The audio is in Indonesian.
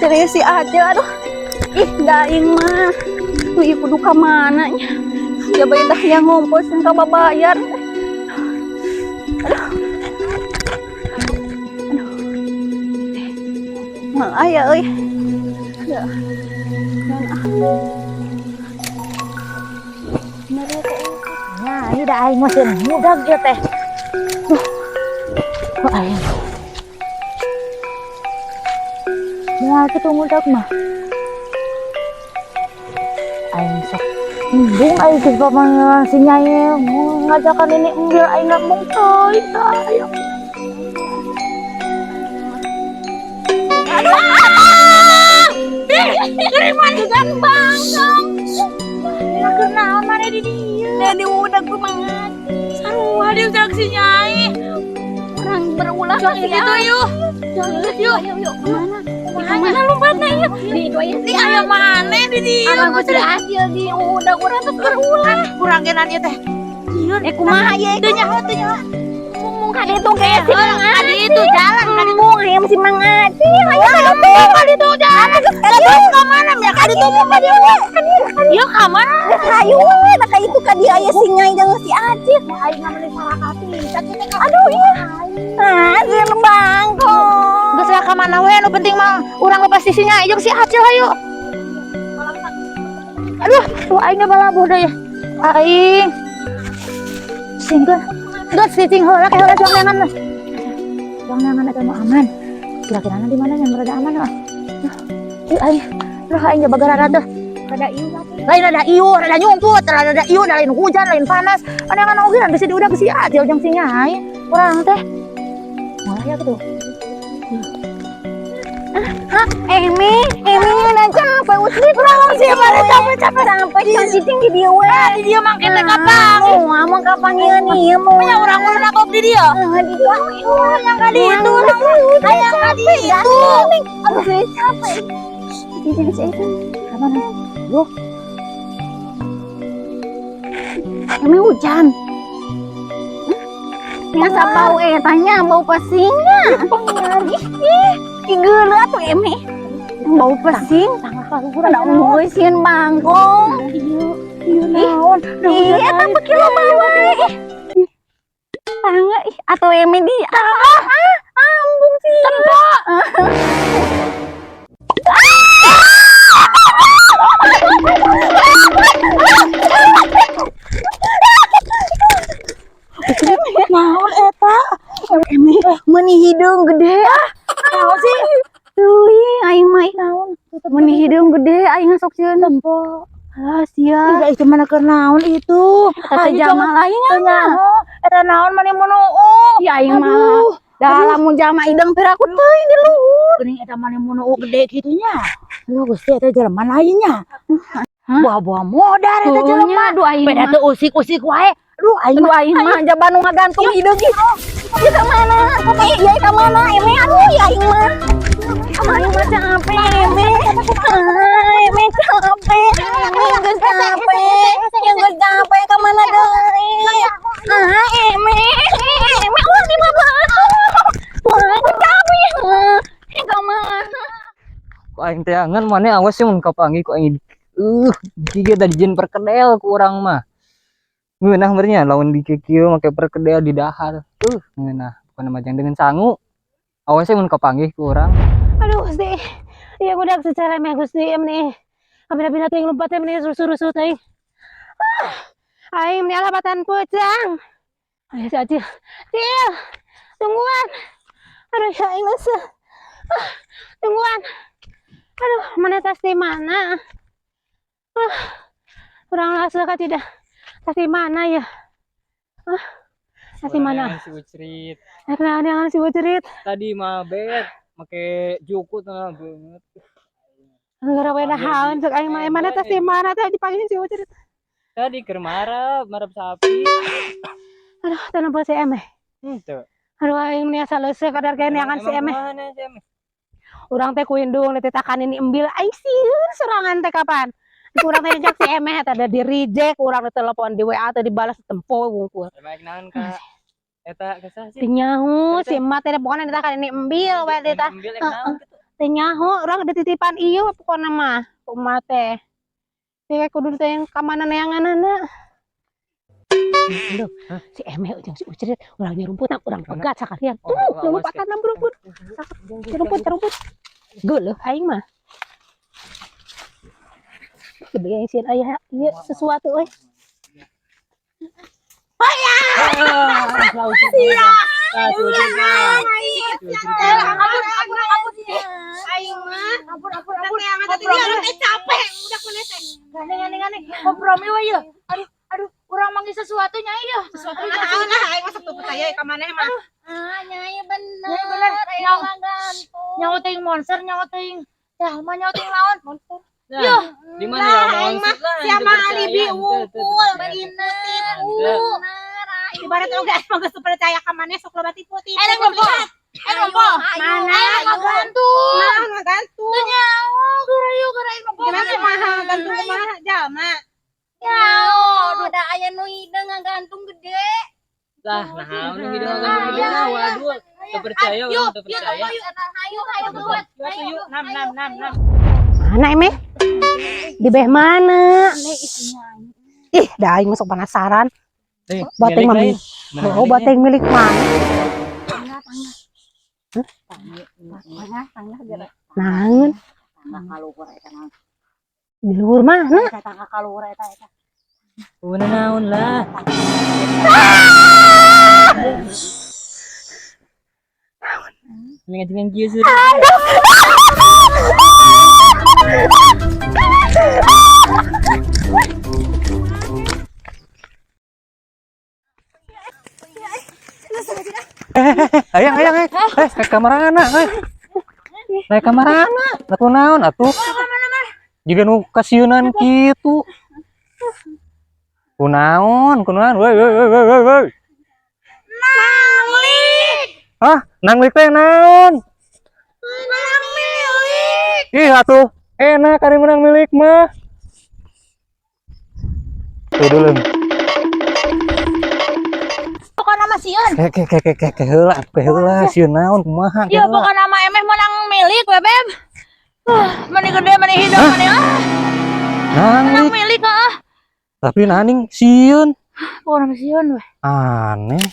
serius si aja aduh. Ih, daing mah. Wih, kudu ka mana nya? Ya bae dah yang ngompos ka babayar. Aduh. Mah aya euy. Ya. Nah, ini dah aing mesin mudah dia teh. Kok aing? Mau kita mudah mah. Aing sok bung aing ke paman si Nyai ngajakan ini ambil aing nggak mau toy sayang. Kiriman kan bang dong. Ya kenal mana di dia? Jadi udah gue mangat. Sarua dia udah si Nyai. Orang berulah Jangan gitu yuk. Yuk. Kemana? Kemana lompatnya yuk? Di itu aja sih. Ayo mana di dia? Abang gue sudah adil di udah kurang terus berulah. Kurang genan ya teh. Kumaha ya itu nyaho tuh nyaho. Kali itu kayak si Kali itu jalan kali itu. Ayam si mangati. Kali itu jalan. Terus kemana ya? Kali itu mau dia. Dia kemana? Hayu, nah kayak itu kan dia aya si Nyai jeung si Acil. Aing ngambil salah kati. Aduh iya. Ah, si bangko. Geus ka mana we nu penting mah urang lepas si Nyai jeung si Acil hayu. Aduh, tuh aing balabuh deui. Aing. Singkeun. Geus cicing heula ke heula jangan lah. Jangan ada mau aman. Kira-kira di mana yang berada aman ah. Ih aing, lah aing bagara teh. Kada ieu Lain ada iu, ada nyungkut, ada iu, lain hujan, lain panas. Ada yang oge bisa diudah ke si Acil jeung si Nyai. Urang teh. Malah ya gitu. Emi na capek usli kurang sih mah capek sampai cicing di dia we. Di dia mangke teh kapang. Amang kapangieun ieu mah. Punya urang mah nakop di dia. Di dia Yang kali itu. Yang kali itu. Aduh saya capek. Cicing sih itu. Apa nih? Loh, Emi hujan. Masa bau tanya bau pasingnya. Ih, geuleuh atuh Emi. Bau pasing. sangat kalau Ada ngeusin bangkong. Iya naon? Iya, tapi kilo bawa. Tangga ih atau Emi di ambung sih. Tembok. Naon eta? Emi meuni hidung gede ah. Naon sih? Teuing aing mah naon? Meuni hidung gede aing sok sieun. Tembok. Ah sia. Iya itu mana keur naon itu? Eta jama lainnya mah. Eta naon mani munu. Ya aing mah dalam jama ideng teh aku teuing di luhur. Geuning eta mani munu gede kitunya. Lu Gusti eta jelema lainnya. Buah-buah modal eta jelema. Aduh aing Beda mah. teu usik-usik wae. Aduh aing Aduh aing mah jaban nu ngagantung hidung gitu. Ieu ka mana? Ieu ka mana? Eme aduh aing mah. Aing mah capek Eme. Eme capek. Eme geus capek. Yang geus capek ka mana deui? Eme. Eme ulah di mana? Wah, capek. Ka mana? Ku aing teh angan maneh awas mun kapangi ku aing dikieu tadi jin perkedel ku urang mah. Ngeunah beurnya lawan dikieu make perkedel di dahar. Ngeunah bukan majang dengan sangu. Awas mun kapanggih ku urang. aduh Gusti. Iya budak secara meh Gusti nih. Abina-bina teh lompat teh meni rusuh-rusuh teh. Aing meni alabatan peucang. Ayo si Acil. Cil. Tungguan. Aduh ya aing leuseuh. Tungguan. Aduh, mana tas di mana? Kurang leuseuh ka tidak. Tas di mana ya? Tas di mana? Si Ucrit. Jangan si Bucerit. Tadi mah bet make juku teh banget. Gara wena haun sok aing mah mana tas di mana teh dipanggil si Bucerit. Tadi keur marap sapi. Aduh, tanam si Eme. Henteu. Aduh, aing meni asa leuseuh kadar keneangan si Eme. Mana si Eme? Urang teh ku indung teh takan ini embil aing sieun sorangan teh kapan. Urang teh jak si Eme teh ada di reject, urang teh telepon di WA teh dibalas tempo wungkul. Emang naon ka eta kesah sih? Teu nyaho, si emak teh pokona ditakan ini embil we teh tah. Ambil naon gitu. Teh nyaho orang dititipan ieu pokona mah. Kumaha teh. Teh kudu teh ka mana neanganana. Aduh, si Eme jeung si Ucrit urang nyerumput urang pegat sakalian. Tuh, lompatan na berumput. Rumput. Geuleuh aing mah. Kebayang sieun aya ieu sesuatu euy. Kompromi we yeuh. Aduh, urang manggil sesuatu nyai yeuh. Sesuatu naon lah aing mah sok percaya ka maneh mah. Nyai bener. Nyawa gantung. Nyawa teuing monster, nyawa teuing jalma, nyawa teuing lawan monster. Yah, di mana ya monster lah? Siapa alibi wungkul Bener. ibarat oge mah geus percaya ka maneh sok loba tipu-tipu. Ngompo. Mana gantung. Nah, gantung. Nyawa geurayu ngompo. Kenapa kumaha gantung kumaha jalma? Nyawa udah aya nu hideung ngagantung gede. Lah, nah ini video gantung gede nah, waduh. Terpercaya orang terpercaya. Hayu buat. Yuk, nam. Mana Eme? Di beh mana? Ih, dah aing masuk penasaran. Bateng mah. Oh, bateng milik mana? Tangga geura. Naon? Kaluhur eta naon. Di luhur mana? Tangga kaluhur eta. Una naon lah. Ngajeng kieu sih. Ayang, naik kamarana, naik kamarana, atuh naon, atuh. Juga nu kasieunan kitu. Kunaon, woi. Hah, nanglik teh naon? Ih, atuh, enak ari menang milik mah. Tuh dulu. Bukan nama sieun. Heula, sieun naon kumaha? Ieu bukan nama emeh menang milik, Beb. Mani gede, mani hidup, mani menang Nanglik, milik tapi naning sieun. Bukan nama sieun we. Aneh.